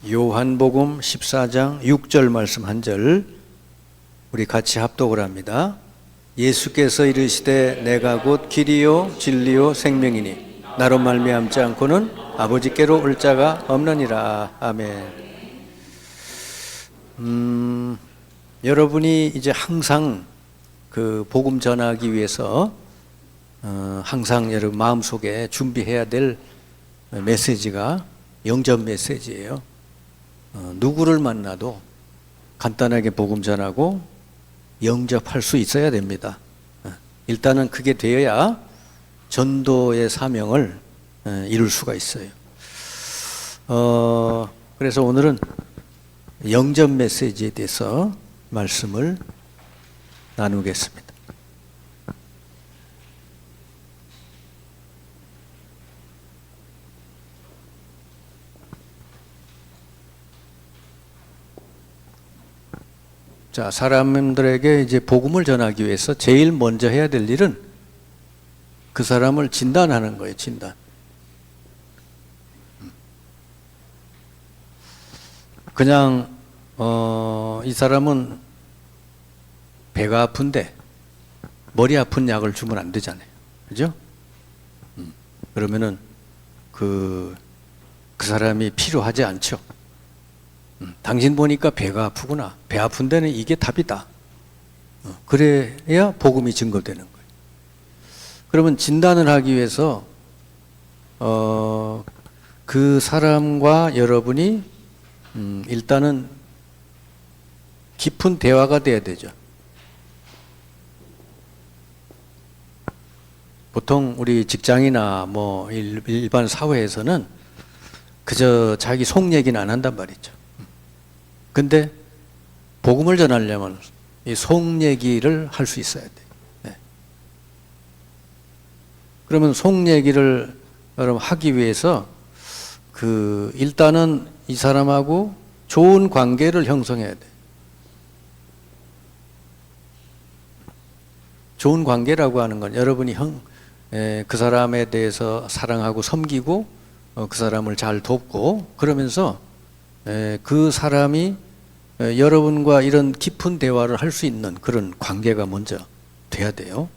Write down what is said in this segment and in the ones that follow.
요한복음 14장 6절 말씀 한 절 우리 같이 합독을 합니다. 예수께서 이르시되 내가 곧 길이요 진리요 생명이니 나로 말미암지 않고는 아버지께로 올 자가 없느니라. 아멘. 여러분이 이제 항상 그 복음 전하기 위해서 항상 여러분 마음속에 준비해야 될 메시지가 영접 메시지예요. 누구를 만나도 간단하게 복음 전하고 영접할 수 있어야 됩니다. 일단은 그게 되어야 전도의 사명을 이룰 수가 있어요. 그래서 오늘은 영접 메시지에 대해서 말씀을 나누겠습니다. 자, 사람들에게 이제 복음을 전하기 위해서 제일 먼저 해야 될 일은 그 사람을 진단하는 거예요, 진단. 그냥, 이 사람은 배가 아픈데 머리 아픈 약을 주면 안 되잖아요. 그죠? 그러면은 그 사람이 필요하지 않죠. 당신 보니까 배가 아프구나. 배 아픈 데는 이게 답이다. 그래야 복음이 증거되는 거예요. 그러면 진단을 하기 위해서 그 사람과 여러분이 일단은 깊은 대화가 돼야 되죠. 보통 우리 직장이나 뭐 일반 사회에서는 그저 자기 속 얘기는 안 한단 말이죠. 근데 복음을 전하려면 이 속 얘기를 할 수 있어야 돼요. 네. 그러면 속 얘기를 여러분 하기 위해서 일단은 이 사람하고 좋은 관계를 형성해야 돼. 좋은 관계라고 하는 건 여러분이 그 사람에 대해서 사랑하고 섬기고 그 사람을 잘 돕고 그러면서 그 사람이 여러분과 이런 깊은 대화를 할 수 있는 그런 관계가 먼저 돼야 돼요.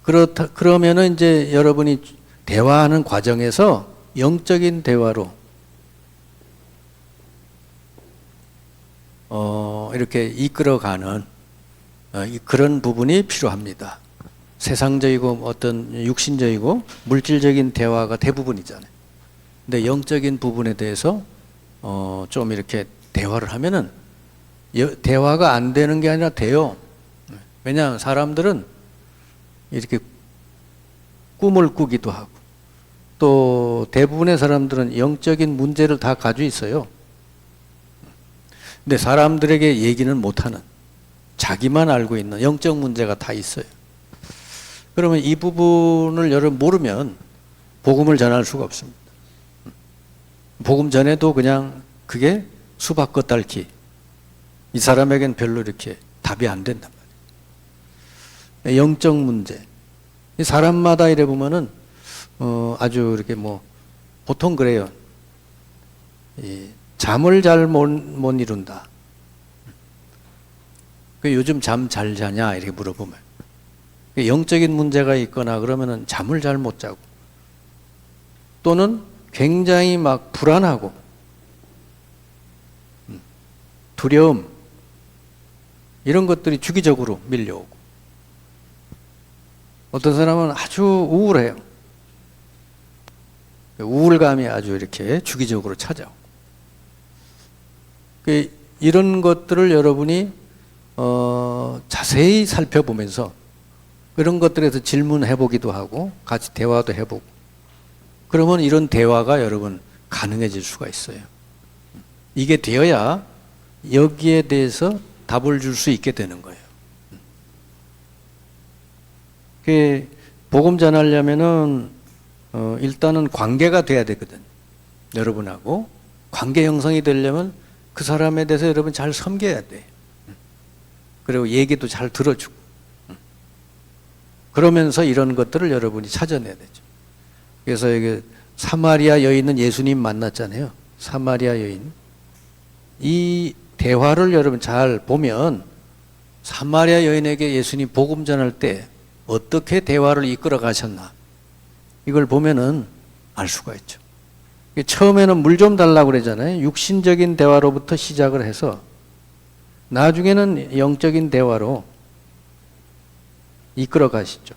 그러면은 이제 여러분이 대화하는 과정에서 영적인 대화로 이렇게 이끌어가는 그런 부분이 필요합니다. 세상적이고 어떤 육신적이고 물질적인 대화가 대부분이잖아요. 근데 영적인 부분에 대해서 좀 이렇게 대화를 하면은 대화가 안 되는 게 아니라 돼요. 왜냐하면 사람들은 이렇게 꿈을 꾸기도 하고 또 대부분의 사람들은 영적인 문제를 다 가지고 있어요. 근데 사람들에게 얘기는 못하는 자기만 알고 있는 영적 문제가 다 있어요. 그러면 이 부분을 여러분 모르면 복음을 전할 수가 없습니다. 복음 전에도 그냥 그게 수박 겉핥기. 이 사람에겐 별로 이렇게 답이 안 된단 말이에요. 영적 문제. 사람마다 이래 보면은 아주 이렇게 뭐 보통 그래요. 잠을 잘 못 이룬다. 요즘 잠 잘 자냐 이렇게 물어보면 영적인 문제가 있거나 그러면은 잠을 잘 못 자고 또는 굉장히 막 불안하고 두려움 이런 것들이 주기적으로 밀려오고 어떤 사람은 아주 우울해요. 우울감이 아주 이렇게 주기적으로 찾아오고 이런 것들을 여러분이 자세히 살펴보면서 이런 것들에서 질문해 보기도 하고 같이 대화도 해보고 그러면 이런 대화가 여러분 가능해질 수가 있어요. 이게 되어야 여기에 대해서 답을 줄 수 있게 되는 거예요. 복음 전하려면은 일단은 관계가 돼야 되거든. 여러분하고 관계 형성이 되려면 그 사람에 대해서 여러분 잘 섬겨야 돼. 그리고 얘기도 잘 들어주고. 그러면서 이런 것들을 여러분이 찾아내야 되죠. 그래서 이게 사마리아 여인은 예수님 만났잖아요. 사마리아 여인. 이 대화를 여러분 잘 보면 사마리아 여인에게 예수님 복음 전할 때 어떻게 대화를 이끌어 가셨나 이걸 보면은 알 수가 있죠. 처음에는 물 좀 달라고 그러잖아요. 육신적인 대화로부터 시작을 해서 나중에는 영적인 대화로 이끌어 가시죠.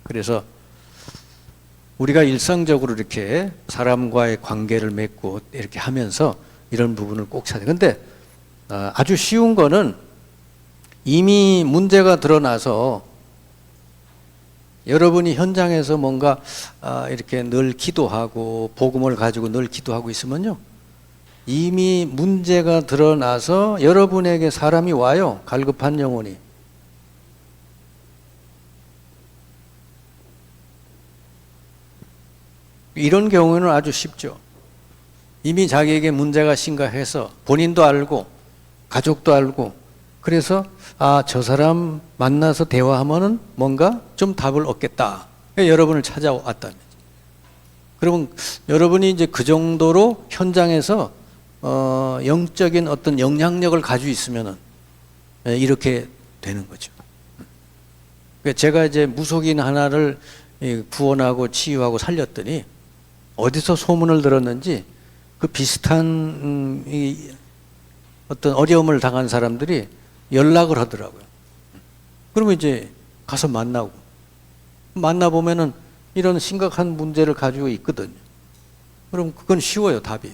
그래서 우리가 일상적으로 이렇게 사람과의 관계를 맺고 이렇게 하면서 이런 부분을 꼭 찾아야 돼요. 근데 아주 쉬운 거는 이미 문제가 드러나서 여러분이 현장에서 뭔가 이렇게 늘 기도하고 복음을 가지고 늘 기도하고 있으면요. 이미 문제가 드러나서 여러분에게 사람이 와요. 갈급한 영혼이. 이런 경우는 아주 쉽죠. 이미 자기에게 문제가 심각해서 본인도 알고 가족도 알고 그래서 저 사람 만나서 대화하면은 뭔가 좀 답을 얻겠다. 여러분을 찾아왔다는 거죠. 그러면 여러분이 이제 그 정도로 현장에서 영적인 어떤 영향력을 가지고 있으면은 이렇게 되는 거죠. 제가 이제 무속인 하나를 구원하고 치유하고 살렸더니 어디서 소문을 들었는지 그 비슷한 어떤 어려움을 당한 사람들이 연락을 하더라고요. 그러면 이제 가서 만나보면은 이런 심각한 문제를 가지고 있거든요. 그럼 그건 쉬워요, 답이.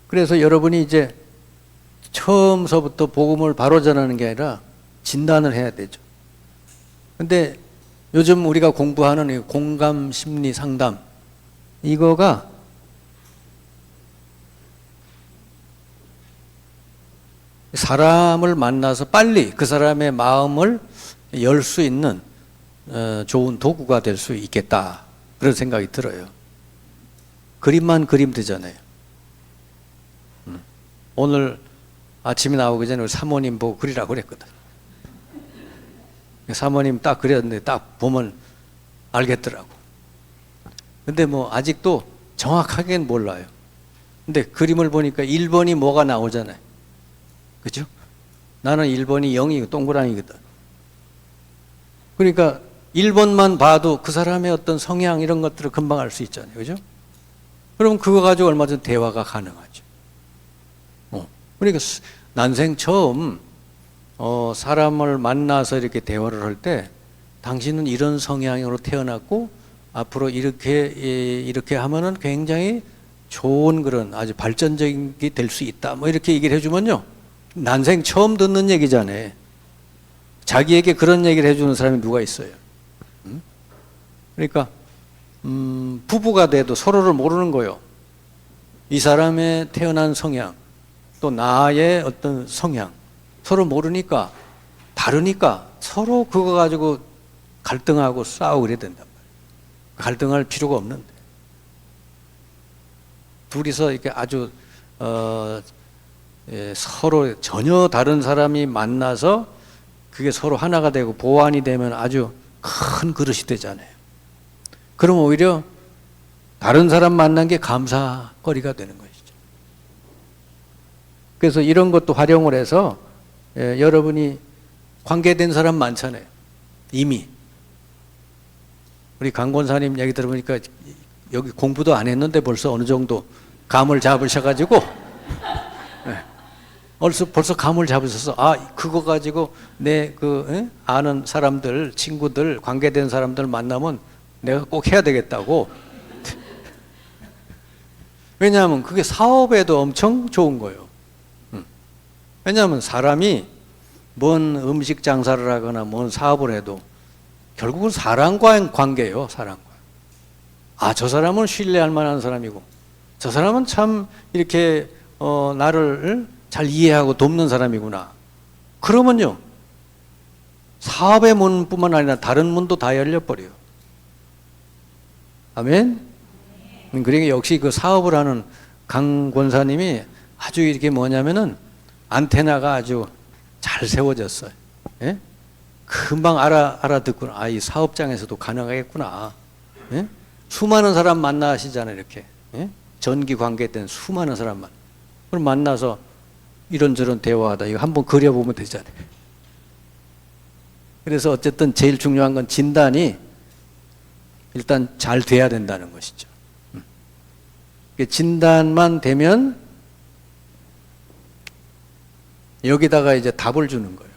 그래서 여러분이 이제 처음서부터 복음을 바로 전하는 게 아니라 진단을 해야 되죠. 근데 요즘 우리가 공부하는 이 공감 심리 상담, 이거가 사람을 만나서 빨리 그 사람의 마음을 열 수 있는 좋은 도구가 될 수 있겠다. 그런 생각이 들어요. 그림만 그리면 되잖아요. 오늘 아침에 나오기 전에 우리 사모님 보고 그리라고 그랬거든. 사모님 딱 그렸는데 딱 보면 알겠더라고. 근데 뭐 아직도 정확하게는 몰라요. 근데 그림을 보니까 1번이 뭐가 나오잖아요. 그죠? 나는 1번이 0이 동그라미거든. 그러니까 1번만 봐도 그 사람의 어떤 성향 이런 것들을 금방 알 수 있잖아요. 그죠? 그럼 그거 가지고 얼마든지 대화가 가능하죠. 그러니까 난생 처음 사람을 만나서 이렇게 대화를 할 때 당신은 이런 성향으로 태어났고 앞으로 이렇게 하면은 굉장히 좋은 그런 아주 발전적인 게 될 수 있다. 뭐 이렇게 얘기를 해주면요. 난생 처음 듣는 얘기잖아요. 자기에게 그런 얘기를 해주는 사람이 누가 있어요? 그러니까 부부가 돼도 서로를 모르는 거예요. 이 사람의 태어난 성향, 또 나의 어떤 성향, 서로 모르니까 다르니까 서로 그거 가지고 갈등하고 싸우고 그래야 된단 말이에요. 갈등할 필요가 없는데 둘이서 이렇게 아주 서로 전혀 다른 사람이 만나서 그게 서로 하나가 되고 보완이 되면 아주 큰 그릇이 되잖아요. 그럼 오히려 다른 사람 만난 게 감사거리가 되는 것이죠. 그래서 이런 것도 활용을 해서 여러분이 관계된 사람 많잖아요. 이미 우리 강 권사님 얘기 들어보니까 여기 공부도 안 했는데 벌써 어느 정도 감을 잡으셔가지고 벌써 감을 잡으셔서 그거 가지고 내 아는 사람들, 친구들, 관계된 사람들 만나면 내가 꼭 해야 되겠다고. 왜냐하면 그게 사업에도 엄청 좋은 거예요. 왜냐하면 사람이 뭔 음식 장사를 하거나 뭔 사업을 해도 결국은 사람과의 관계예요. 사람과. 저 사람은 신뢰할 만한 사람이고 저 사람은 참 이렇게 나를 잘 이해하고 돕는 사람이구나. 그러면요. 사업의 문뿐만 아니라 다른 문도 다 열려버려요. 아멘? 그러니까 역시 그 사업을 하는 강 권사님이 아주 이렇게 뭐냐면은 안테나가 아주 잘 세워졌어요. 예? 금방 알아듣구나. 아, 이 사업장에서도 가능하겠구나. 예? 수많은 사람 만나시잖아요, 이렇게. 예? 전기 관계된 수많은 사람만. 그럼 만나서 이런저런 대화하다. 이거 한번 그려보면 되잖아요. 그래서 어쨌든 제일 중요한 건 진단이 일단 잘 돼야 된다는 것이죠. 진단만 되면 여기다가 이제 답을 주는 거예요.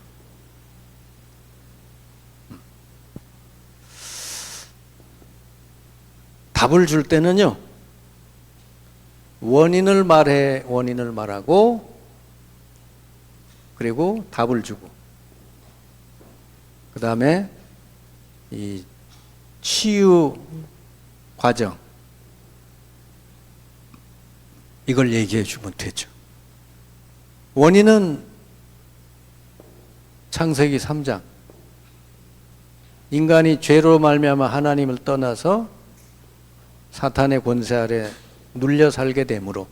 답을 줄 때는요, 원인을 말하고, 그리고 답을 주고, 그 다음에 이 치유 과정, 이걸 얘기해 주면 되죠. 원인은 창세기 3장. 인간이 죄로 말미암아 하나님을 떠나서 사탄의 권세 아래 눌려 살게 되므로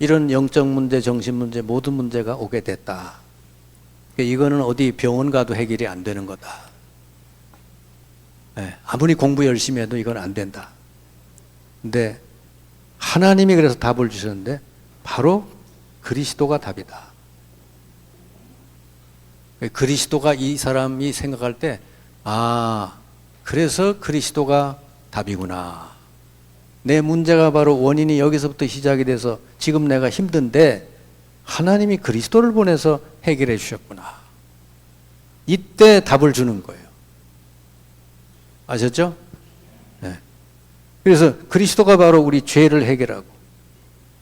이런 영적 문제, 정신 문제, 모든 문제가 오게 됐다. 이거는 어디 병원 가도 해결이 안 되는 거다. 아무리 공부 열심히 해도 이건 안 된다. 근데 하나님이 그래서 답을 주셨는데 바로 그리스도가 답이다. 그리스도가 이 사람이 생각할 때, 아, 그래서 그리스도가 답이구나. 내 문제가 바로 원인이 여기서부터 시작이 돼서 지금 내가 힘든데 하나님이 그리스도를 보내서 해결해 주셨구나. 이때 답을 주는 거예요. 아셨죠? 네. 그래서 그리스도가 바로 우리 죄를 해결하고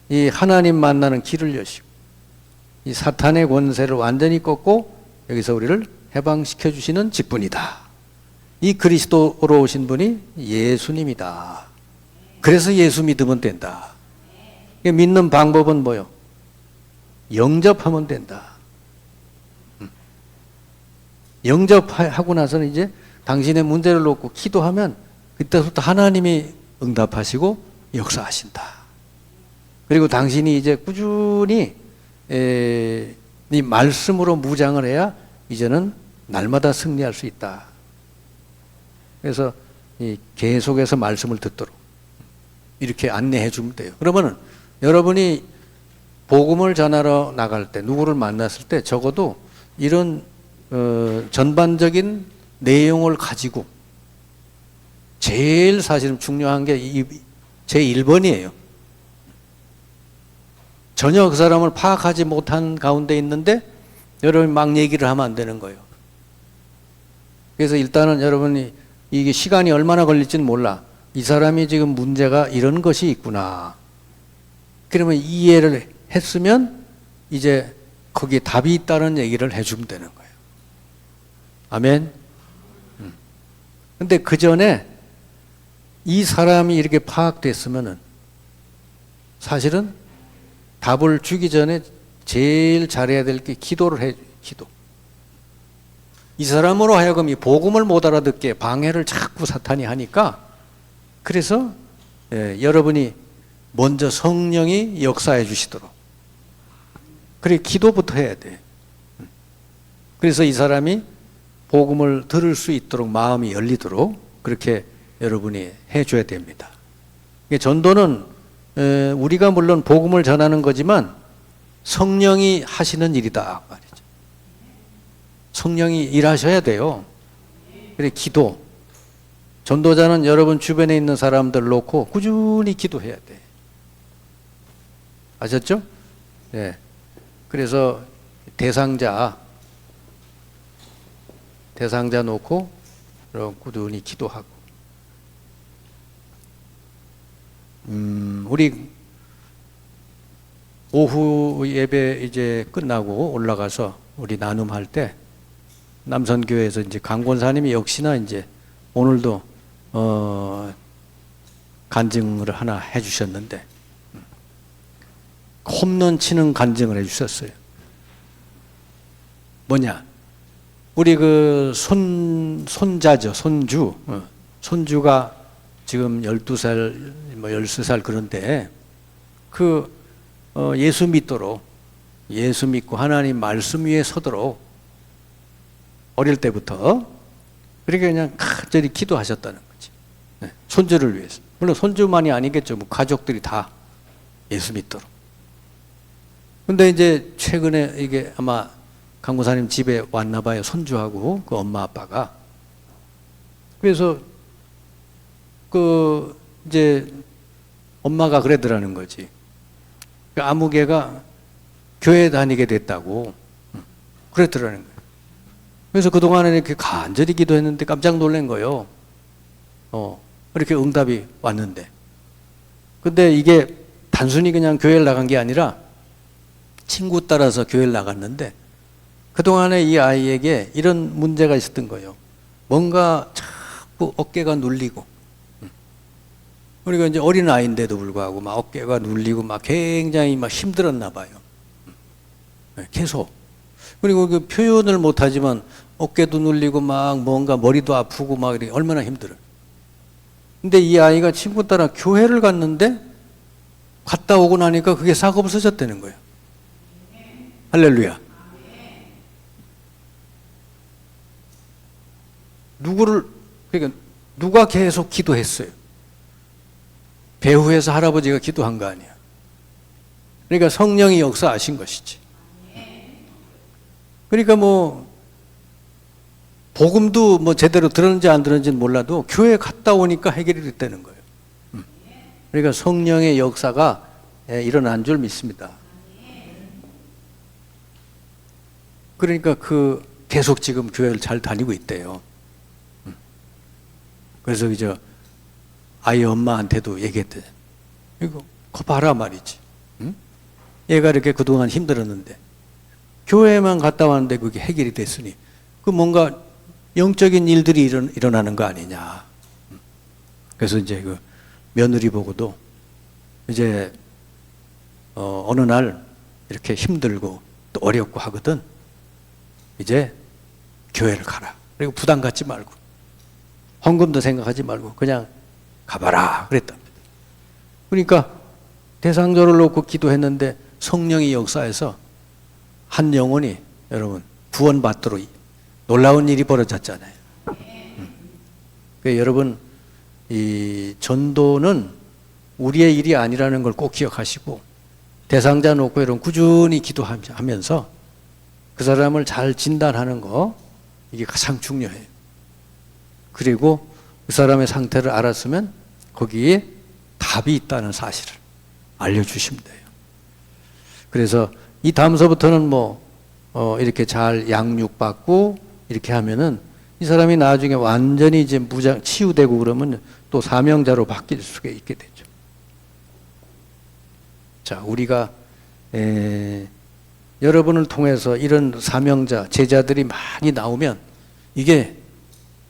이 하나님 만나는 길을 여시고 이 사탄의 권세를 완전히 꺾고 여기서 우리를 해방시켜 주시는 직분이다. 이 그리스도로 오신 분이 예수님이다. 그래서 예수 믿으면 된다. 믿는 방법은 뭐요? 영접하면 된다. 영접하고 나서는 이제 당신의 문제를 놓고 기도하면 그때부터 하나님이 응답하시고 역사하신다. 그리고 당신이 이제 꾸준히 이 말씀으로 무장을 해야 이제는 날마다 승리할 수 있다. 그래서 계속해서 말씀을 듣도록 이렇게 안내해 주면 돼요. 그러면은 여러분이 복음을 전하러 나갈 때, 누구를 만났을 때 적어도 이런 전반적인 내용을 가지고 제일 사실은 중요한 게 제 1번이에요. 전혀 그 사람을 파악하지 못한 가운데 있는데 여러분이 막 얘기를 하면 안 되는 거예요. 그래서 일단은 여러분이 이게 시간이 얼마나 걸릴지는 몰라. 이 사람이 지금 문제가 이런 것이 있구나. 그러면 이해를 했으면 이제 거기에 답이 있다는 얘기를 해주면 되는 거예요. 아멘. 근데 그 전에 이 사람이 이렇게 파악됐으면은 사실은 답을 주기 전에 제일 잘해야 될 게 기도를 해, 기도. 이 사람으로 하여금 이 복음을 못 알아듣게 방해를 자꾸 사탄이 하니까 그래서 여러분이 먼저 성령이 역사해 주시도록. 그래, 기도부터 해야 돼. 그래서 이 사람이 복음을 들을 수 있도록 마음이 열리도록 그렇게 여러분이 해줘야 됩니다. 전도는 우리가 물론 복음을 전하는 거지만 성령이 하시는 일이다 말이죠. 성령이 일하셔야 돼요. 그래, 기도. 전도자는 여러분 주변에 있는 사람들 놓고 꾸준히 기도해야 돼. 아셨죠? 네. 그래서 대상자 놓고 꾸준히 기도하고. 우리 오후 예배 이제 끝나고 올라가서 우리 나눔할 때 남선교회에서 이제 강권사님이 역시나 이제 오늘도 간증을 하나 해주셨는데 홈런 치는 간증을 해주셨어요. 뭐냐? 우리 그 손자죠, 손주가 지금 12살, 뭐 13살 그런데 예수 믿고 하나님 말씀 위에 서도록 어릴 때부터. 그러니까 그냥 간절히 기도하셨다는 거지. 네. 손주를 위해서. 물론 손주만이 아니겠죠. 뭐 가족들이 다 예수 믿도록. 근데 이제 최근에 이게 아마 강무사님 집에 왔나 봐요. 손주하고 그 엄마 아빠가. 그래서 그 이제 엄마가 그러더라는 거지. 그 아무개가 교회 다니게 됐다고 그랬더라는 거예요. 그래서 그동안에 이렇게 간절히 기도했는데 깜짝 놀란 거예요. 이렇게 응답이 왔는데. 근데 이게 단순히 그냥 교회를 나간 게 아니라 친구 따라서 교회를 나갔는데 그동안에 이 아이에게 이런 문제가 있었던 거예요. 뭔가 자꾸 어깨가 눌리고. 그러니까 이제 어린 아이인데도 불구하고 막 어깨가 눌리고 막 굉장히 막 힘들었나 봐요. 계속. 그리고 그 표현을 못하지만 어깨도 눌리고 막 뭔가 머리도 아프고 막 이렇게 얼마나 힘들어요. 근데 이 아이가 친구 따라 교회를 갔는데 갔다 오고 나니까 그게 싹 없어졌다는 거예요. 할렐루야. 그러니까 누가 계속 기도했어요? 배후에서 할아버지가 기도한 거 아니야. 그러니까 성령이 역사하신 것이지. 그러니까 뭐 복음도 뭐 제대로 들었는지 안 들었는지는 몰라도 교회 갔다 오니까 해결이 됐다는 거예요. 그러니까 성령의 역사가 일어난 줄 믿습니다. 그러니까 계속 지금 교회를 잘 다니고 있대요. 그래서 이제 아이 엄마한테도 얘기했대. 이거 거 봐라 말이지. 얘가 이렇게 그동안 힘들었는데 교회만 갔다 왔는데 그게 해결이 됐으니 그 뭔가 영적인 일들이 일어나는 거 아니냐. 그래서 이제 그 며느리 보고도 이제 어느 날 이렇게 힘들고 또 어렵고 하거든. 이제 교회를 가라. 그리고 부담 갖지 말고 헌금도 생각하지 말고 그냥 가봐라 그랬답니다. 그러니까 대상조를 놓고 기도했는데 성령이 역사해서 한 영혼이 여러분 구원받도록 놀라운 일이 벌어졌잖아요. 그러니까 여러분 이 전도는 우리의 일이 아니라는 걸 꼭 기억하시고 대상자 놓고 여러분 꾸준히 기도하면서 그 사람을 잘 진단하는 거 이게 가장 중요해요. 그리고 그 사람의 상태를 알았으면 거기에 답이 있다는 사실을 알려주시면 돼요. 그래서 이 다음서부터는 이렇게 잘 양육받고 이렇게 하면은 이 사람이 나중에 완전히 이제 치유되고 그러면 또 사명자로 바뀔 수가 있게 되죠. 자, 우리가 여러분을 통해서 이런 사명자, 제자들이 많이 나오면 이게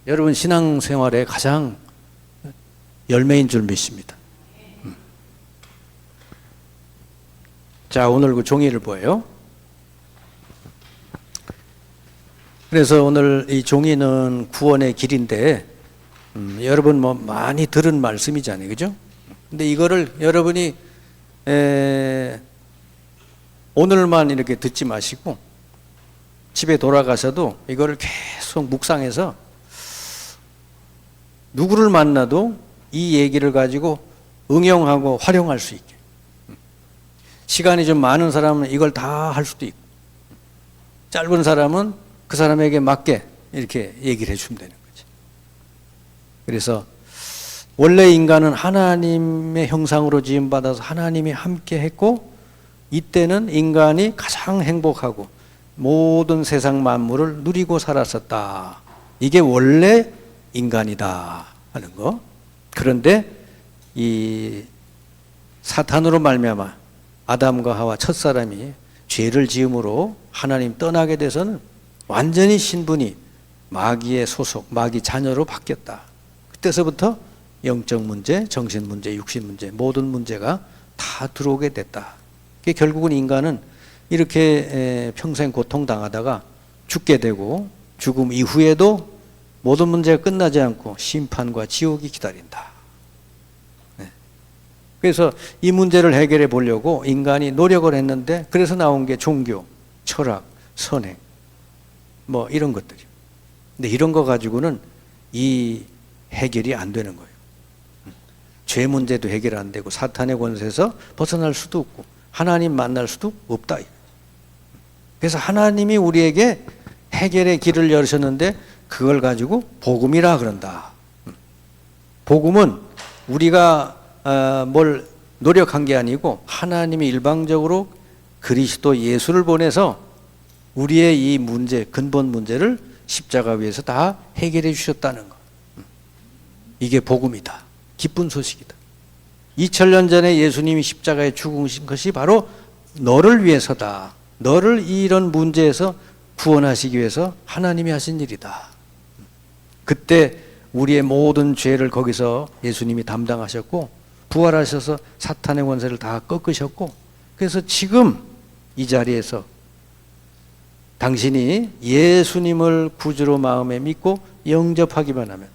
여러분 신앙생활의 가장 열매인 줄 믿습니다. 자, 오늘 그 종이를 보여요. 그래서 오늘 이 종이는 구원의 길인데 여러분 뭐 많이 들은 말씀이잖아요, 그죠? 근데 이거를 여러분이 오늘만 이렇게 듣지 마시고 집에 돌아가서도 이거를 계속 묵상해서 누구를 만나도 이 얘기를 가지고 응용하고 활용할 수 있게. 시간이 좀 많은 사람은 이걸 다 할 수도 있고 짧은 사람은 그 사람에게 맞게 이렇게 얘기를 해주면 되는 거지. 그래서 원래 인간은 하나님의 형상으로 지음받아서 하나님이 함께 했고 이때는 인간이 가장 행복하고 모든 세상 만물을 누리고 살았었다. 이게 원래 인간이다 하는 거. 그런데 이 사탄으로 말미암아 아담과 하와 첫사람이 죄를 지음으로 하나님 떠나게 돼서는 완전히 신분이 마귀의 소속, 마귀 자녀로 바뀌었다. 그때서부터 영적 문제, 정신 문제, 육신 문제 모든 문제가 다 들어오게 됐다. 결국은 인간은 이렇게 평생 고통당하다가 죽게 되고 죽음 이후에도 모든 문제가 끝나지 않고 심판과 지옥이 기다린다. 그래서 이 문제를 해결해 보려고 인간이 노력을 했는데 그래서 나온 게 종교, 철학, 선행 뭐 이런 것들이요. 근데 이런 거 가지고는 이 해결이 안 되는 거예요. 죄 문제도 해결 안 되고 사탄의 권세에서 벗어날 수도 없고 하나님 만날 수도 없다. 그래서 하나님이 우리에게 해결의 길을 열으셨는데 그걸 가지고 복음이라 그런다. 복음은 우리가 뭘 노력한 게 아니고 하나님이 일방적으로 그리스도 예수를 보내서 우리의 이 문제, 근본 문제를 십자가 위에서 다 해결해 주셨다는 것. 이게 복음이다. 기쁜 소식이다. 2000년 전에 예수님이 십자가에 죽으신 것이 바로 너를 위해서다. 너를 이런 문제에서 구원하시기 위해서 하나님이 하신 일이다. 그때 우리의 모든 죄를 거기서 예수님이 담당하셨고 부활하셔서 사탄의 권세를 다 꺾으셨고 그래서 지금 이 자리에서 당신이 예수님을 구주로 마음에 믿고 영접하기만 하면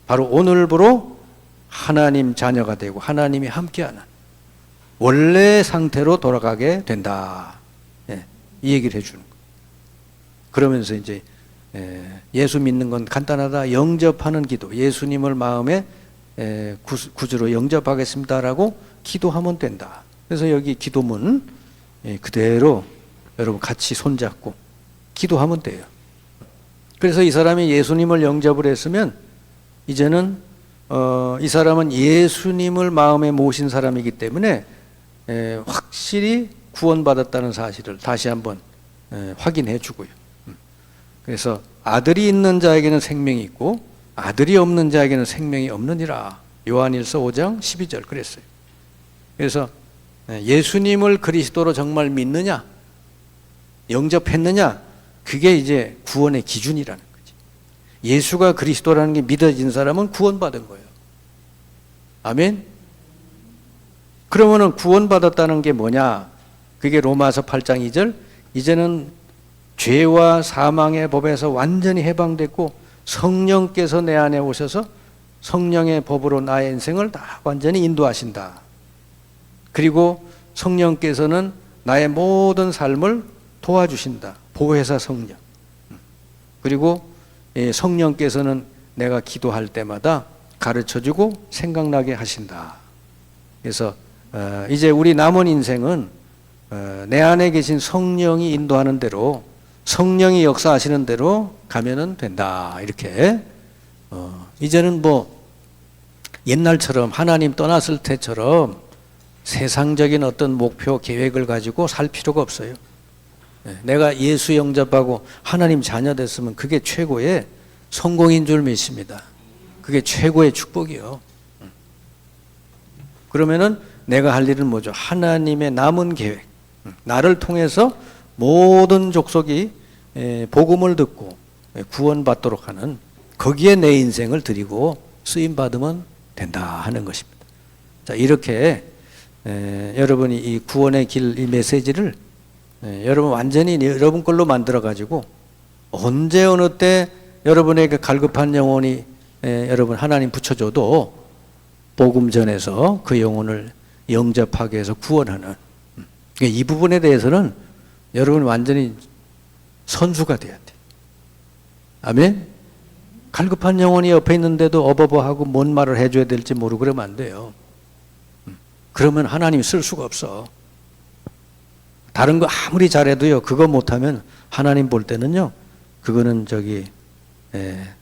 바로 오늘부로 하나님 자녀가 되고 하나님이 함께하는 원래 상태로 돌아가게 된다. 이 얘기를 해주는 거예요. 그러면서 이제 예수 믿는 건 간단하다. 영접하는 기도. 예수님을 마음에 구주로 영접하겠습니다라고 기도하면 된다. 그래서 여기 기도문 그대로 여러분 같이 손잡고 기도하면 돼요. 그래서 이 사람이 예수님을 영접을 했으면 이제는 이 사람은 예수님을 마음에 모신 사람이기 때문에 확실히 구원받았다는 사실을 다시 한번 확인해 주고요. 그래서 아들이 있는 자에게는 생명이 있고 아들이 없는 자에게는 생명이 없느니라. 요한일서 5장 12절 그랬어요. 그래서 예수님을 그리스도로 정말 믿느냐, 영접했느냐, 그게 이제 구원의 기준이라는 거지. 예수가 그리스도라는 게 믿어진 사람은 구원받은 거예요. 아멘? 그러면은 구원받았다는 게 뭐냐? 그게 로마서 8장 2절. 이제는 죄와 사망의 법에서 완전히 해방됐고 성령께서 내 안에 오셔서 성령의 법으로 나의 인생을 다 완전히 인도하신다. 그리고 성령께서는 나의 모든 삶을 도와주신다. 보혜사 성령. 그리고 성령께서는 내가 기도할 때마다 가르쳐주고 생각나게 하신다. 그래서 이제 우리 남은 인생은 내 안에 계신 성령이 인도하는 대로 성령이 역사하시는 대로 가면은 된다. 이렇게 이제는 뭐 옛날처럼 하나님 떠났을 때처럼 세상적인 어떤 목표 계획을 가지고 살 필요가 없어요. 내가 예수 영접하고 하나님 자녀 됐으면 그게 최고의 성공인 줄 믿습니다. 그게 최고의 축복이요. 그러면은 내가 할 일은 뭐죠? 하나님의 남은 계획. 나를 통해서 모든 족속이 복음을 듣고 구원받도록 하는 거기에 내 인생을 드리고 쓰임받으면 된다 하는 것입니다. 자, 이렇게 여러분이 이 구원의 길 이 메시지를 여러분 완전히 여러분 걸로 만들어 가지고 언제 어느 때 여러분에게 갈급한 영혼이 여러분 하나님 붙여줘도 복음 전해서 그 영혼을 영접하게 해서 구원하는 이 부분에 대해서는 여러분 완전히 선수가 돼야 돼. 아멘? 갈급한 영혼이 옆에 있는데도 어버버하고 뭔 말을 해줘야 될지 모르고 그러면 안 돼요. 그러면 하나님이 쓸 수가 없어. 다른 거 아무리 잘해도요, 그거 못하면 하나님 볼 때는요, 그거는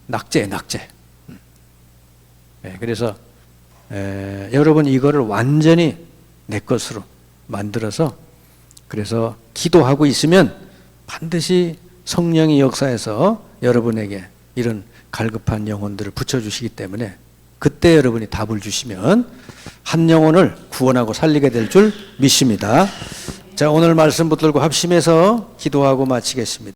낙제. 그래서 여러분 이거를 완전히 내 것으로 만들어서 그래서 기도하고 있으면 반드시 성령이 역사해서 여러분에게 이런 갈급한 영혼들을 붙여주시기 때문에 그때 여러분이 답을 주시면 한 영혼을 구원하고 살리게 될 줄 믿습니다. 자, 오늘 말씀 붙들고 합심해서 기도하고 마치겠습니다.